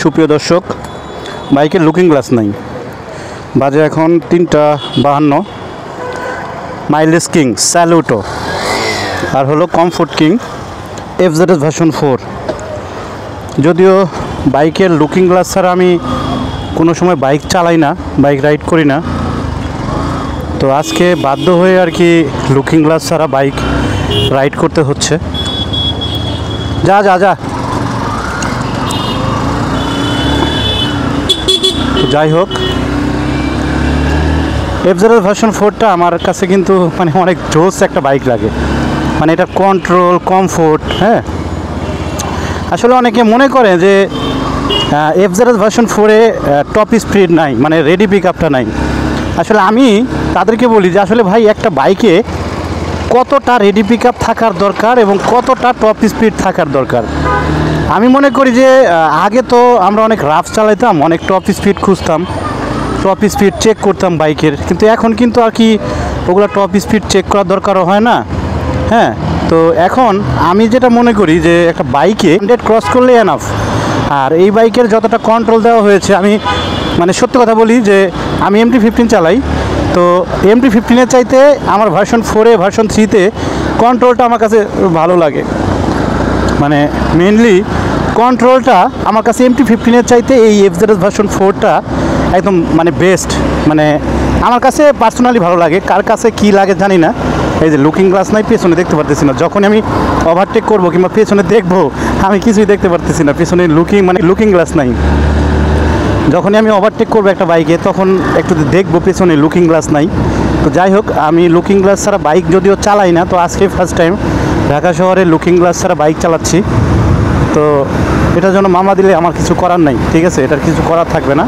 সুপ্রিয় দর্শক, বাইকের লুকিং গ্লাস নাই। বাজে এখন 3:52। মাইলেজ কিং স্যালুটো আর হলো কমফোর্ট কিং FZS ভার্সন 4। যদিও বাইকের লুকিং গ্লাস ছাড়া আমি কোনো সময় বাইক চালাই না, বাইক রাইড করি না, তো আজকে বাধ্য হয়ে আর কি লুকিং গ্লাস ছাড়া বাইক রাইড করতে হচ্ছে। যা যা যা যাই হোক, FZS ভার্সন 4টা আমার কাছে কিন্তু মানে অনেক জোস একটা বাইক লাগে। মানে এটা কন্ট্রোল, কমফোর্ট, হ্যাঁ। আসলে অনেকে মনে করে যে FZS ভার্সন 4-এ টপ স্পিড নাই, মানে রেডি পিক আপটা নাই। আসলে আমি তাদেরকে বলি যে আসলে ভাই, একটা বাইকে কতটা রেডি পিক আপ থাকার দরকার এবং কতটা টপ স্পিড থাকার দরকার। আমি মনে করি যে আগে তো আমরা অনেক রাফ চালাইতাম, অনেক টপ স্পিড খুঁজতাম, টপ স্পিড চেক করতাম বাইকের, কিন্তু এখন কিন্তু আর কি ওগুলো টপ স্পিড চেক করার দরকারও হয় না, হ্যাঁ। তো এখন আমি যেটা মনে করি যে একটা বাইকে 100 ক্রস করলে এনাফ। আর এই বাইকের যতটা কন্ট্রোল দেওয়া হয়েছে, আমি মানে সত্যি কথা বলি যে আমি MT-15 চালাই, তো MT-15-এর চাইতে আমার ভার্সন 4-এ, ভার্সন 3-তে কন্ট্রোলটা আমার কাছে ভালো লাগে। মানে মেনলি কন্ট্রোলটা আমার কাছে MT-15-এর চাইতে এই FZS ভার্সন 4টা একদম মানে বেস্ট। মানে আমার কাছে পার্সোনালি ভালো লাগে, কার কাছে কী লাগে জানি না। এই যে লুকিং গ্লাস নাই, পেছনে দেখতে পারতেছি না। যখন আমি ওভারটেক করবো কিংবা পেছনে দেখবো, আমি কিছুই দেখতে পারতেছি না, পেছনে লুকিং গ্লাস নাই। যখনই আমি ওভারটেক করবো একটা বাইকে, তখন একটু দেখবো পেছনে লুকিং গ্লাস নাই। তো যাই হোক, আমি লুকিং গ্লাস ছাড়া বাইক যদিও চালাই না, তো আজকে ফার্স্ট টাইম ঢাকা শহরে লুকিং গ্লাস ছাড়া বাইক চালাচ্ছি। তো এটার জন্য মামলা দিলে আমার কিছু করার নাই, ঠিক আছে, এটার কিছু করার থাকবে না।